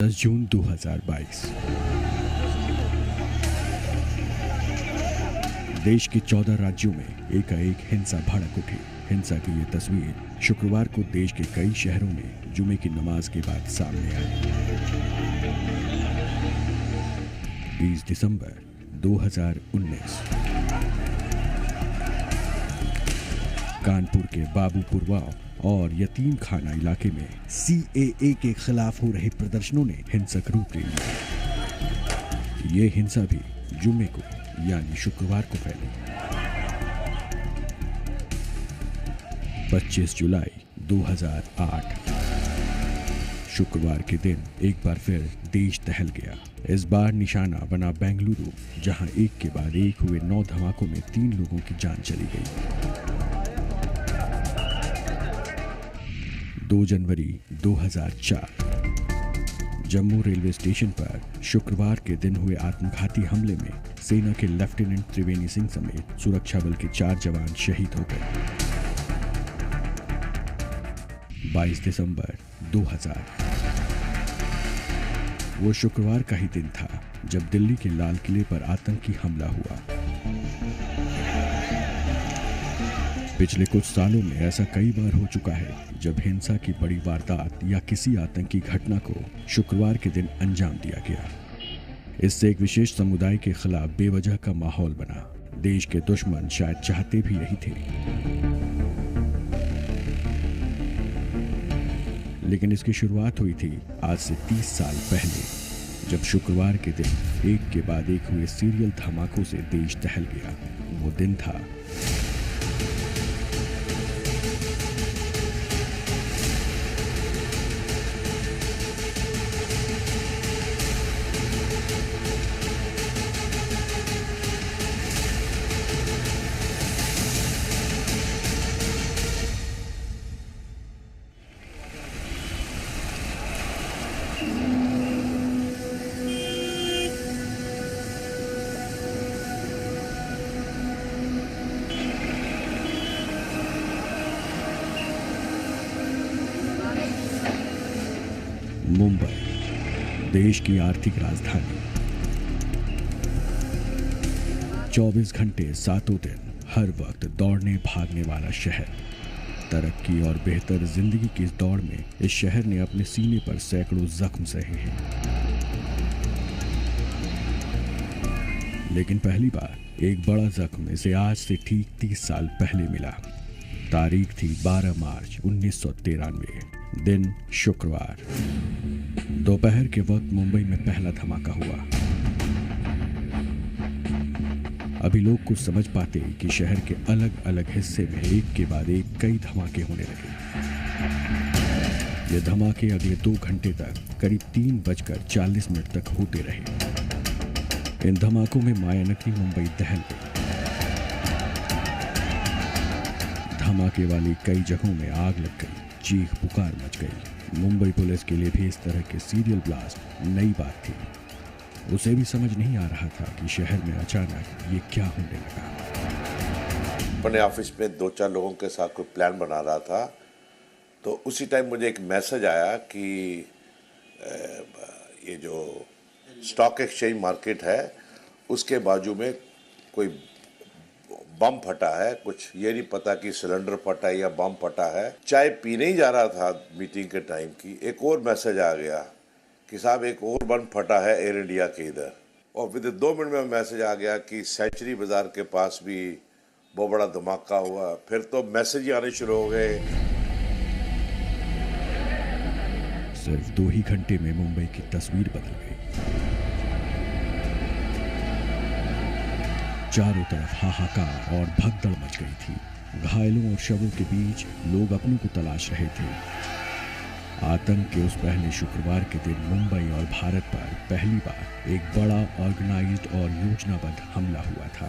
10 जून 2022 देश के 14 राज्यों में एकाएक हिंसा भड़क उठी। हिंसा की ये तस्वीर शुक्रवार को देश के कई शहरों में जुमे की नमाज के बाद सामने आई। 20 दिसंबर 2019 कानपुर के बाबूपुरवा और यतीम खाना इलाके में CAA के खिलाफ हो रहे प्रदर्शनों ने हिंसक रूप ले लिया। ये हिंसा भी जुम्मे को यानी शुक्रवार को फैली। 25 जुलाई 2008 शुक्रवार के दिन एक बार फिर देश दहल गया। इस बार निशाना बना बेंगलुरु, जहां एक के बाद एक हुए 9 धमाकों में 3 लोगों की जान चली गई। 2 जनवरी 2004 जम्मू रेलवे स्टेशन पर शुक्रवार के दिन हुए आत्मघाती हमले में सेना के लेफ्टिनेंट त्रिवेणी सिंह समेत सुरक्षा बल के 4 जवान शहीद हो गए। 22 दिसंबर 2000 वो शुक्रवार का ही दिन था जब दिल्ली के लाल किले पर आतंकी हमला हुआ। पिछले कुछ सालों में ऐसा कई बार हो चुका है जब हिंसा की बड़ी वारदात या किसी आतंकी घटना को शुक्रवार के दिन अंजाम दिया गया। इससे एक विशेष समुदाय के खिलाफ बेवजह का माहौल बना। देश के दुश्मन शायद चाहते भी यही थे, लेकिन इसकी शुरुआत हुई थी आज से 30 साल पहले, जब शुक्रवार के दिन एक के बाद एक हुए सीरियल धमाकों से देश दहल गया। वो दिन था मुंबई, देश की आर्थिक राजधानी। 24 घंटे सातों दिन हर वक्त दौड़ने भागने वाला शहर। तरक्की और बेहतर जिंदगी की इस दौड़ में इस शहर ने अपने सीने पर सैकड़ों जख्म सहे हैं। लेकिन पहली बार एक बड़ा जख्म इसे आज से ठीक 30 साल पहले मिला। तारीख थी 12 मार्च 1993, दिन शुक्रवार। दोपहर के वक्त मुंबई में पहला धमाका हुआ। अभी लोग कुछ समझ पाते कि शहर के अलग अलग हिस्से में एक के बाद एक कई धमाके होने लगे। ये धमाके अगले 2 घंटे तक करीब 3:40 तक होते रहे। इन धमाकों में मायानगरी मुंबई दहल गई। धमाके वाली कई जगहों में आग लग गई, चीख पुकार मच गई। मुंबई पुलिस के लिए भी इस तरह के सीरियल ब्लास्ट नई बात थी। उसे भी समझ नहीं आ रहा था कि शहर में अचानक ये क्या होने लगा। अपने ऑफिस में 2-4 लोगों के साथ कोई प्लान बना रहा था, तो उसी टाइम मुझे एक मैसेज आया कि ये जो स्टॉक एक्सचेंज मार्केट है उसके बाजू में कोई बम फटा है। कुछ ये नहीं पता कि सिलेंडर फटा है या बम फटा है। चाय पीने ही जा रहा था मीटिंग के टाइम की, एक और मैसेज आ गया कि साहब एक और बम फटा है एयर इंडिया के इधर। और विद 2 मिनट में मैसेज आ गया कि सेंचुरी बाजार के पास भी बहुत बड़ा धमाका हुआ। फिर तो मैसेज ही आने शुरू हो गए। सिर्फ 2 ही घंटे में मुंबई की तस्वीर बदल गई। चारों तरफ हाहाकार और भगदड़ मच गई थी। घायलों और शवों के बीच लोग अपनों को तलाश रहे थे। आतंक के उस पहले शुक्रवार के दिन मुंबई और भारत पर पहली बार एक बड़ा ऑर्गेनाइज्ड और योजनाबद्ध हमला हुआ था।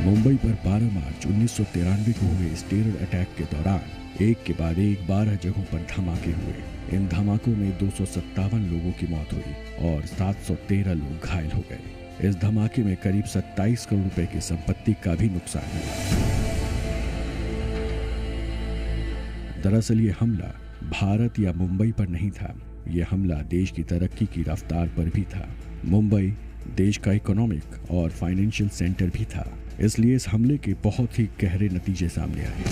मुंबई पर 12 मार्च 1993 को हुए इस टेरर अटैक के दौरान एक के बाद एक 12 जगहों पर धमाके हुए। इन धमाकों में 257 लोगों की मौत हुई और 713 लोग घायल हो गए। इस धमाके में करीब 27 करोड़ रुपए की संपत्ति का भी नुकसान हुआ। दरअसल ये हमला भारत या मुंबई पर नहीं था, ये हमला देश की तरक्की की रफ्तार पर भी था। मुंबई देश का इकोनॉमिक और फाइनेंशियल सेंटर भी था, इसलिए इस हमले के बहुत ही गहरे नतीजे सामने आए।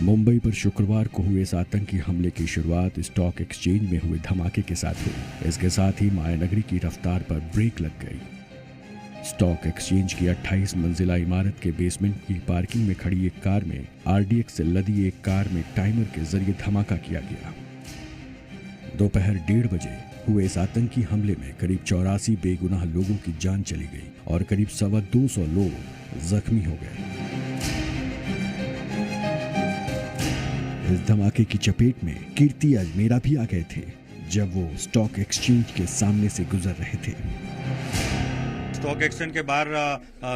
मुंबई पर शुक्रवार को हुए इस आतंकी हमले की शुरुआत स्टॉक एक्सचेंज में हुए धमाके के साथ हुई। इसके साथ ही मायानगरी की रफ्तार पर ब्रेक लग गई। स्टॉक एक्सचेंज की 28 मंजिला इमारत के बेसमेंट की पार्किंग में खड़ी एक कार में आरडीएक्स से लदी एक कार में टाइमर के जरिए धमाका किया गया। दोपहर 1:30 बजे हुए इस आतंकी हमले में करीब 84 बेगुनाह लोगों की जान चली गई और करीब 250 लोग जख्मी हो गए। इस धमाके की चपेट में कीर्ति अजमेरा भी आ गए थे जब वो स्टॉक एक्सचेंज के सामने से गुजर रहे थे। स्टॉक एक्सचेंज के बाहर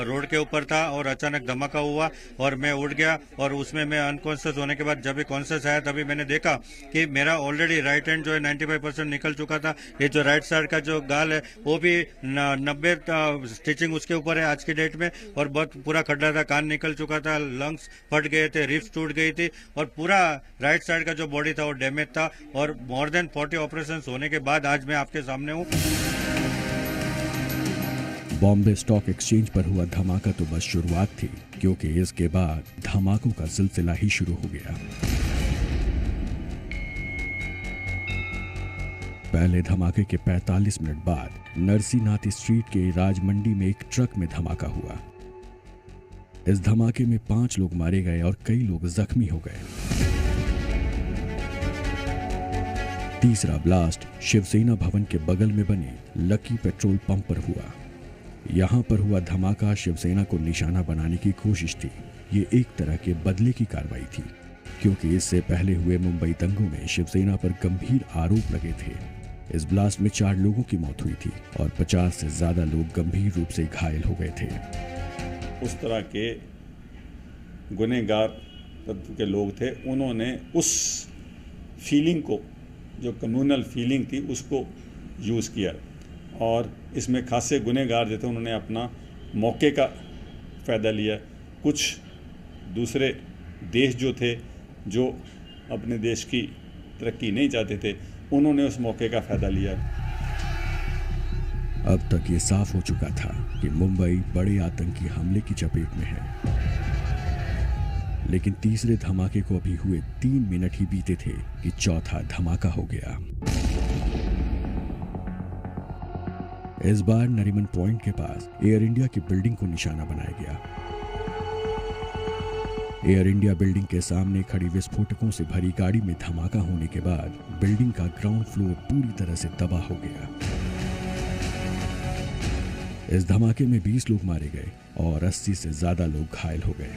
रोड के ऊपर था और अचानक धमाका हुआ और मैं उठ गया और उसमें मैं अनकॉन्शियस होने के बाद जब भी कॉन्शियस आया तभी मैंने देखा कि मेरा ऑलरेडी राइट हैंड जो है 95% निकल चुका था। ये जो राइट साइड का जो गाल है वो भी 90 स्टिचिंग उसके ऊपर है आज की डेट में, और बहुत पूरा खड्डा था, कान निकल चुका था, लंग्स फट गए थे, रिब्स टूट गई थी और पूरा राइट साइड का जो बॉडी था वो डैमेज था। और मोर देन 40 ऑपरेशन होने के बाद आज मैं आपके सामने हूँ। बॉम्बे स्टॉक एक्सचेंज पर हुआ धमाका तो बस शुरुआत थी, क्योंकि इसके बाद धमाकों का सिलसिला ही शुरू हो गया। पहले धमाके के 45 मिनट बाद नरसीनाथ स्ट्रीट के राजमंडी में एक ट्रक में धमाका हुआ। इस धमाके में 5 लोग मारे गए और कई लोग जख्मी हो गए। तीसरा ब्लास्ट शिवसेना भवन के बगल में बने लकी पेट्रोल पंप पर हुआ। यहां पर हुआ धमाका शिवसेना को निशाना बनाने की कोशिश थी। ये एक तरह के बदले की कार्रवाई थी, क्योंकि इससे पहले हुए मुंबई दंगों में शिवसेना पर गंभीर आरोप लगे थे। इस ब्लास्ट में 4 लोगों की मौत हुई थी और 50 से ज्यादा लोग गंभीर रूप से घायल हो गए थे। उस तरह के गुनहगार तत्व के लोग थे, उन्होंने उस फीलिंग को, जो कम्युनल फीलिंग थी, उसको यूज़ किया और इसमें खासे गुनहगार जो थे उन्होंने अपना मौके का फ़ायदा लिया। कुछ दूसरे देश जो थे, जो अपने देश की तरक्की नहीं चाहते थे, उन्होंने उस मौके का फ़ायदा लिया। अब तक ये साफ हो चुका था कि मुंबई बड़े आतंकी हमले की चपेट में है, लेकिन तीसरे धमाके को अभी हुए 3 मिनट ही बीते थे कि चौथा धमाका हो गया। इस बार नरीमन पॉइंट के पास एयर इंडिया की बिल्डिंग को निशाना बनाया गया। एयर इंडिया बिल्डिंग के सामने खड़ी विस्फोटकों से भरी गाड़ी में धमाका होने के बाद बिल्डिंग का ग्राउंड फ्लोर पूरी तरह से तबाह हो गया। इस धमाके में 20 लोग मारे गए और 80 से ज्यादा लोग घायल हो गए।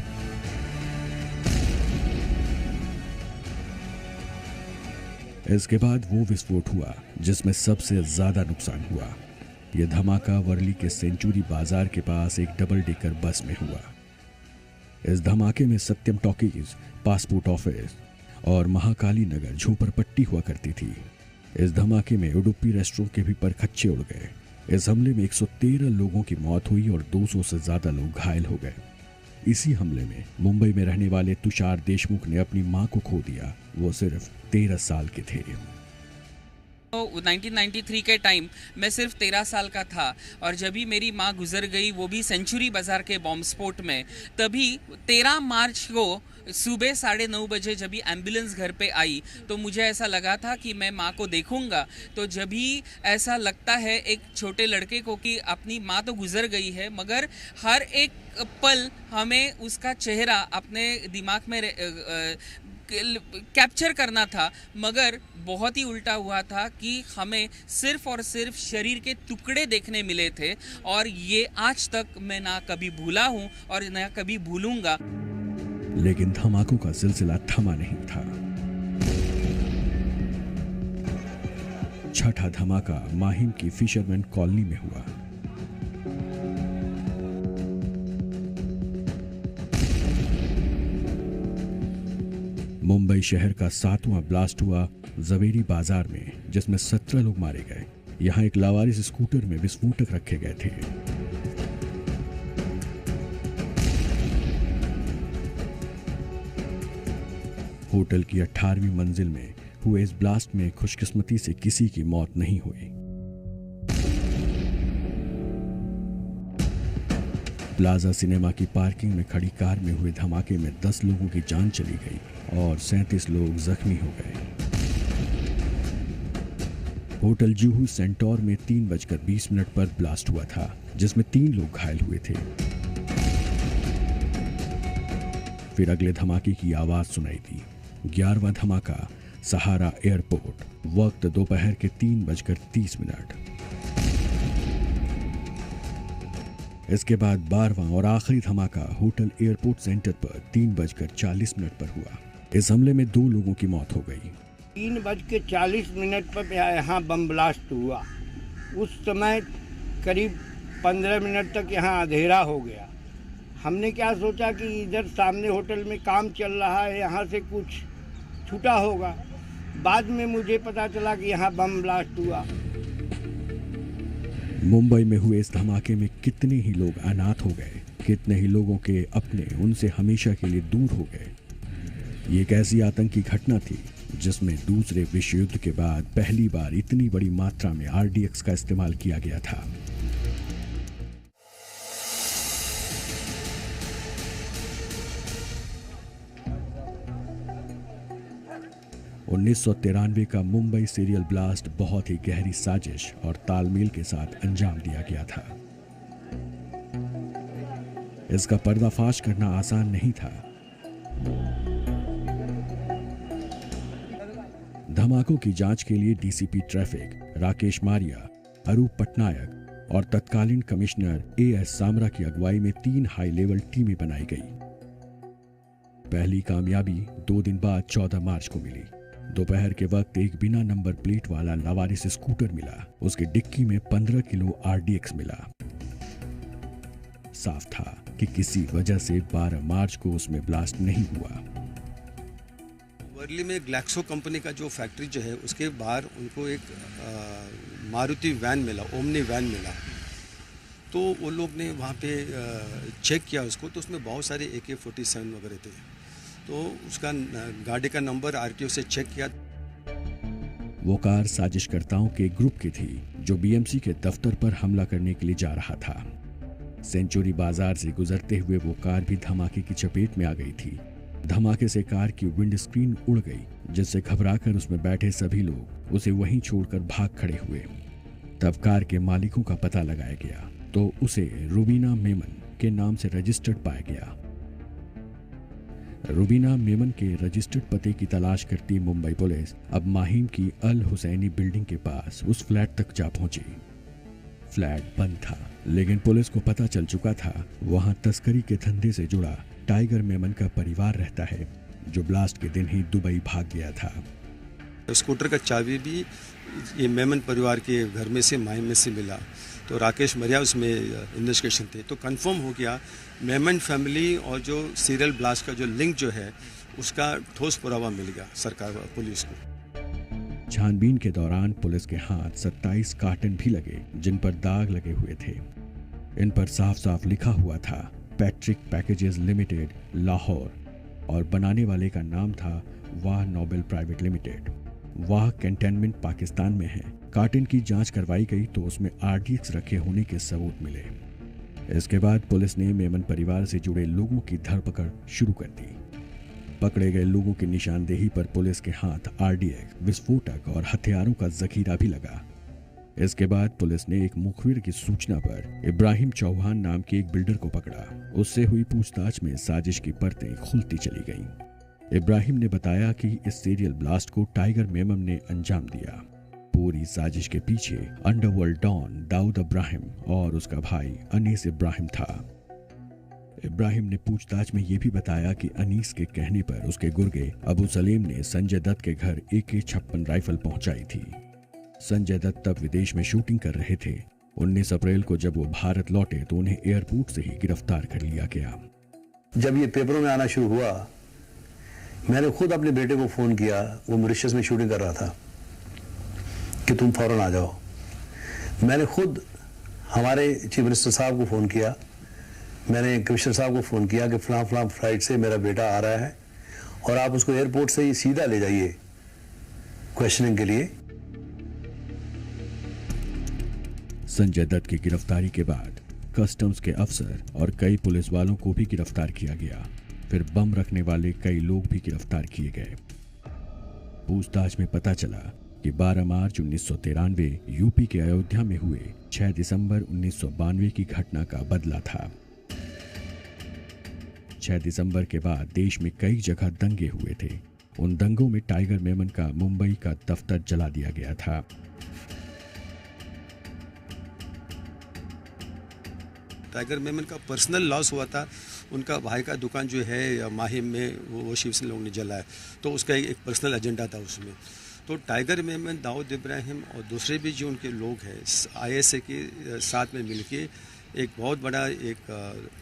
इसके बाद वो विस्फोट हुआ जिसमें सबसे ज्यादा नुकसान हुआ। यह धमाका वर्ली के सेंचुरी बाजार के पास एक डबल डेकर बस में हुआ। इस धमाके में सत्यम टॉकीज, पासपोर्ट ऑफिस और महाकाली नगर झोपड़पट्टी हुआ करती थी। इस धमाके में उडुपी रेस्टोरेंट के भी परखच्चे उड़ गए। इस हमले में 113 लोगों की मौत हुई और 200 से ज्यादा लोग घायल हो गए। इसी हमले में मुंबई में रहने वाले तुषार देशमुख ने अपनी मां को खो दिया। वो सिर्फ 13 साल के थे। 1993 के टाइम मैं सिर्फ 13 साल का था और जब भी मेरी माँ गुजर गई, वो भी सेंचुरी बाजार के बॉम्ब स्फोट में, तभी 13 मार्च को सुबह 9:30 बजे जब भी एम्बुलेंस घर पे आई तो मुझे ऐसा लगा था कि मैं माँ को देखूंगा। तो जब भी ऐसा लगता है एक छोटे लड़के को कि अपनी माँ तो गुजर गई है, मगर हर एक पल हमें उसका चेहरा अपने दिमाग में कैप्चर करना था, मगर बहुत ही उल्टा हुआ था कि हमें सिर्फ और सिर्फ शरीर के टुकड़े देखने मिले थे। और ये आज तक मैं ना कभी भूला हूँ और ना कभी भूलूंगा। लेकिन धमाकों का सिलसिला थमा नहीं था। छठा धमाका माहिम की फिशरमैन कॉलोनी में हुआ। मुंबई शहर का 7वां ब्लास्ट हुआ जवेरी बाजार में, जिसमें 17 लोग मारे गए। यहां एक लावारिस स्कूटर में विस्फोटक रखे गए थे। होटल की 18वीं मंजिल में हुए इस ब्लास्ट में खुशकिस्मती से किसी की मौत नहीं हुई। प्लाजा सिनेमा की पार्किंग में खड़ी कार में हुए धमाके में 10 लोगों की जान चली गई और 37 लोग जख्मी हो गए। होटल जूहू सेंटोर में 3:20 पर ब्लास्ट हुआ था, जिसमें 3 लोग घायल हुए थे। फिर अगले धमाके की आवाज सुनाई दी। 11वां धमाका सहारा एयरपोर्ट, वक्त दोपहर के 3:30। इसके बाद 12वां और आखिरी धमाका होटल एयरपोर्ट सेंटर पर 3:40 पर हुआ। इस हमले में 2 लोगों की मौत हो गई। 3:40 पर यहाँ बम ब्लास्ट हुआ। उस समय करीब 15 मिनट तक यहाँ अंधेरा हो गया। हमने क्या सोचा कि इधर सामने होटल में काम चल रहा है, यहाँ से कुछ छूटा होगा। बाद में मुझे पता चला कि यहाँ बम ब्लास्ट हुआ। मुंबई में हुए इस धमाके में कितने ही लोग अनाथ हो गए, कितने ही लोगों के अपने उनसे हमेशा के लिए दूर हो गए। ये एक ऐसी आतंकी घटना थी जिसमें दूसरे विश्व युद्ध के बाद पहली बार इतनी बड़ी मात्रा में RDX का इस्तेमाल किया गया था। (1993) का मुंबई सीरियल ब्लास्ट बहुत ही गहरी साजिश और तालमेल के साथ अंजाम दिया गया था। इसका पर्दाफाश करना आसान नहीं था। धमाकों की जांच के लिए DCP ट्रैफिक राकेश मारिया, अरूप पटनायक और तत्कालीन कमिश्नर AS सामरा की अगुवाई में 3 हाई लेवल टीमें बनाई गई। पहली कामयाबी 2 दिन बाद 14 मार्च को मिली। दोपहर के वक्त एक बिना नंबर प्लेट वाला लवारिस स्कूटर मिला। उसकी डिक्की में 15 किलो RDX मिला। साफ था कि किसी वजह से 12 मार्च को उसमें ब्लास्ट नहीं हुआ। वर्ली में ग्लैक्सो कंपनी का जो फैक्ट्री जो है उसके बाहर उनको एक मारुति वैन मिला, ओमनी वैन मिला। तो वो लोग ने वहाँ पे चेक किया उसको, तो उसमें बहुत सारे AK-47 वगैरह थे। तो उसका गाड़ी का नंबर RTO से चेक किया। वो कार साजिशकर्ताओं के ग्रुप की थी जो BMC के दफ्तर पर हमला करने के लिए जा रहा था। सेंचुरी बाजार से गुजरते हुए वो कार भी धमाके की चपेट में आ गई थी। धमाके से कार की विंडस्क्रीन उड़ गई, जिससे घबराकर उसमें बैठे सभी लोग उसे वहीं छोड़कर भाग खड़े हुए। तब कार के मालिकों का पता लगाया गया तो उसे रुबीना मेमन के नाम से रजिस्टर्ड पाया गया। रुबीना मेमन के रजिस्टर्ड पते की तलाश करती मुंबई पुलिस अब माहिम की अल हुसैनी बिल्डिंग के पास उस फ्लैट तक जा पहुंची। फ्लैट बंद था, लेकिन पुलिस को पता चल चुका था वहां तस्करी के धंधे से जुड़ा टाइगर मेमन का परिवार रहता है, जो ब्लास्ट के दिन ही दुबई भाग गया था। स्कूटर का चाबी भी ये मेमन परिवार के घर में से, माहिम में से मिला। तो राकेश मरिया उसमें इन्वेस्टिगेशन थे, तो कंफर्म हो गया मेमन फैमिली और जो सीरियल ब्लास्ट का जो लिंक जो है उसका ठोस पुरावा मिल गया सरकार पुलिस को। छानबीन के दौरान पुलिस के हाथ 27 कार्टन भी लगे जिन पर दाग लगे हुए थे। इन पर साफ साफ लिखा हुआ था पैट्रिक पैकेजेस लिमिटेड, लाहौर, और बनाने वाले का नाम था वाह नोबेल प्राइवेट लिमिटेड। वाह कैंटोनमेंट पाकिस्तान में है। कार्टन की जांच करवाई गई तो उसमें RDX रखे होने के सबूत मिले। इसके बाद पुलिस ने मेमन परिवार से जुड़े लोगों की धरपकड़ शुरू कर दी। पकड़े गए लोगों की निशानदेही पर पुलिस के हाथ RDX, विस्फोटक और हथियारों का जखीरा भी लगा। इसके बाद पुलिस ने एक मुखबिर की सूचना पर इब्राहिम चौहान नाम के एक बिल्डर को पकड़ा। उससे हुई पूछताछ में साजिश की परतें खुलती चली गईं। इब्राहिम ने बताया कि इस सीरियल ब्लास्ट को टाइगर मेमन ने अंजाम दिया। पूरी साजिश के पीछे अंडरवर्ल्ड डॉन दाऊद इब्राहिम और उसका भाई अनीस इब्राहिम था। इब्राहिम ने पूछताछ में यह भी बताया कि अनीस के कहने पर उसके गुर्गे अबू सलीम ने संजय दत्त के घर AK-56 राइफल पहुंचाई थी। संजय दत्त तब विदेश में शूटिंग कर रहे थे। 19 अप्रैल को जब वो भारत लौटे तो उन्हें एयरपोर्ट से ही गिरफ्तार कर लिया गया। जब ये पेपरों में आना शुरू हुआ, मैंने खुद अपने बेटे को फोन किया, वो मॉरिशस में शूटिंग कर रहा था, कि तुम फौरन आ जाओ। मैंने खुद हमारे चीफ मिनिस्टर साहब को फ़ोन किया, मैंने कमिश्नर साहब को फ़ोन किया कि फ़लाँ फ्लाइट से मेरा बेटा आ रहा है और आप उसको एयरपोर्ट से ही सीधा ले जाइए क्वेश्चनिंग के लिए। संजय दत्त की गिरफ्तारी के बाद कस्टम्स के अफसर और कई पुलिस वालों को भी गिरफ्तार किया गया। फिर बम रखने वाले कई लोग भी गिरफ्तार किए गए। पूछताछ में पता चला कि 12 मार्च 1993 यूपी के अयोध्या में हुए 6 दिसंबर 1992 की घटना का बदला था। 6 दिसंबर के बाद देश में कई जगह दंगे हुए थे। उन दंगों में टाइगर मेमन का मुंबई का दफ्तर जला दिया गया था। टाइगर मेमन का पर्सनल लॉस हुआ था। उनका भाई का दुकान जो है माहिम में वो शिवसेना लोगों ने जलाया, तो उसका एक पर्सनल एजेंडा था उसमें। तो टाइगर मेमन, दाऊद इब्राहिम और दूसरे भी जो उनके लोग हैं ISA के साथ में मिलके एक बहुत बड़ा एक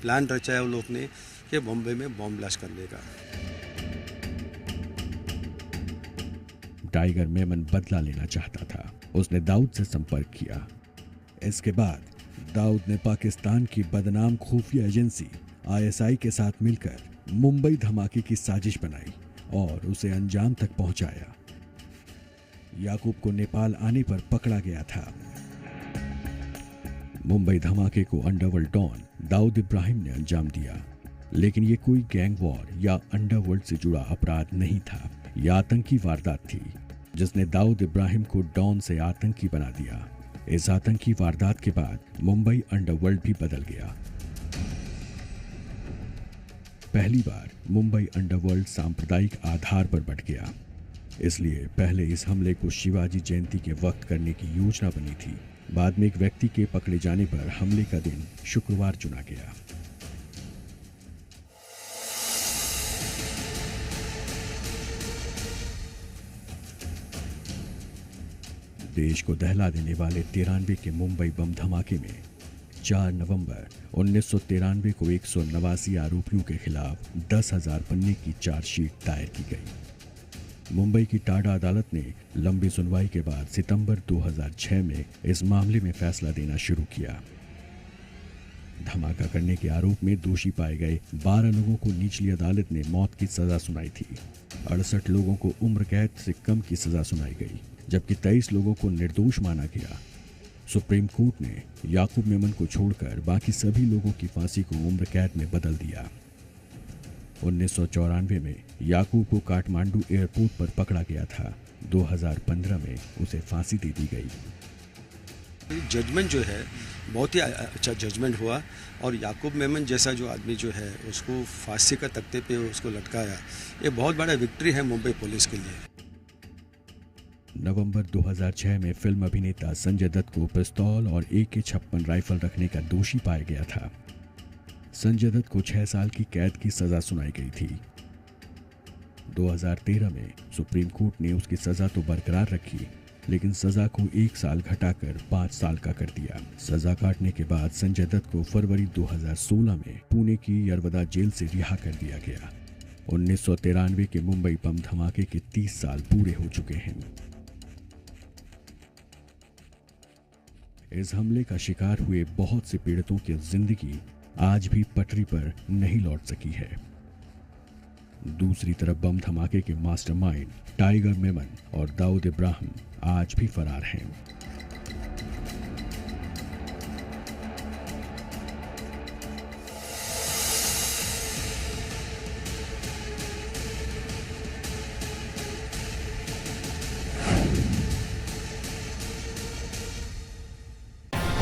प्लान रचाया उन लोग ने कि बॉम्बे में बॉम्ब ब्लास्ट करने का। टाइगर मेमन बदला लेना चाहता था। उसने दाऊद से संपर्क किया। इसके बाद दाऊद ने पाकिस्तान की बदनाम खुफिया एजेंसी ISI के साथ मिलकर मुंबई धमाके की साजिश बनाई और उसे अंजाम तक पहुंचाया। याकूब को नेपाल आने पर पकड़ा गया था। मुंबई धमाके को अंडरवर्ल्ड डॉन दाऊद इब्राहिम ने अंजाम दिया, लेकिन ये कोई गैंग वॉर या अंडरवर्ल्ड से जुड़ा अपराध नहीं था। यह आतंकी वारदात थी जिसने दाऊद इब्राहिम को डॉन से आतंकी बना दिया। इस आतंकी वारदात के बाद मुंबई अंडरवर्ल्ड भी बदल गया। पहली बार मुंबई अंडरवर्ल्ड सांप्रदायिक आधार पर बंट गया। इसलिए पहले इस हमले को शिवाजी जयंती के वक्त करने की योजना बनी थी। बाद में एक व्यक्ति के पकड़े जाने पर हमले का दिन शुक्रवार चुना गया। देश को दहला देने वाले 93 के मुंबई बम धमाके में 4 नवंबर 1993 को 189 आरोपियों के खिलाफ 10,000 पन्ने की चार्जशीट दायर की गई। मुंबई की टाडा अदालत ने लंबी सुनवाई के बाद सितंबर 2006 में इस मामले में फैसला देना शुरू किया। धमाका करने के आरोप में दोषी पाए गए 12 लोगों को निचली अदालत ने मौत की सजा सुनाई थी। 68 लोगों को उम्र कैद से कम की सजा सुनाई गई, जबकि 23 लोगों को निर्दोष माना गया। सुप्रीम कोर्ट ने याकूब मेमन को छोड़कर बाकी सभी लोगों की फांसी को उम्र कैद में बदल दिया। 1994 में याकूब को काठमांडू एयरपोर्ट पर पकड़ा गया था। 2015 में उसे फांसी दे दी गई। जजमेंट जो है बहुत ही अच्छा जजमेंट हुआ और याकूब मेमन जैसा जो आदमी जो है उसको फांसी का तख्ते पे उसको लटकाया। ये बहुत बड़ा विक्ट्री है मुंबई पुलिस के लिए। नवंबर 2006 में फिल्म अभिनेता संजय दत्त को पिस्तौल और AK-56 राइफल रखने का दोषी पाया गया था। संजय दत्त को 6 साल की कैद की सजा सुनाई गई थी। 2013 में सुप्रीम कोर्ट ने उसकी सजा तो बरकरार रखी, लेकिन सजा को 1 साल घटाकर 5 साल का कर दिया। सजा काटने के बाद संजय दत्त को फरवरी 2016 में पुणे की यरवदा जेल से रिहा कर दिया गया। 1993 के मुंबई बम धमाके के 30 साल पूरे हो चुके हैं। इस हमले का शिकार हुए बहुत से पीड़ितों की जिंदगी आज भी पटरी पर नहीं लौट सकी है। दूसरी तरफ बम धमाके के मास्टरमाइंड टाइगर मेमन और दाऊद इब्राहिम आज भी फरार हैं।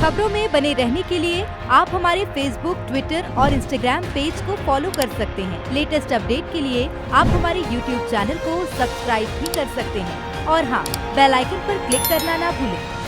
खबरों में बने रहने के लिए आप हमारे फेसबुक, ट्विटर और इंस्टाग्राम पेज को फॉलो कर सकते हैं। लेटेस्ट अपडेट के लिए आप हमारे यूट्यूब चैनल को सब्सक्राइब भी कर सकते हैं और हाँ, बेल आइकन पर क्लिक करना ना भूलें।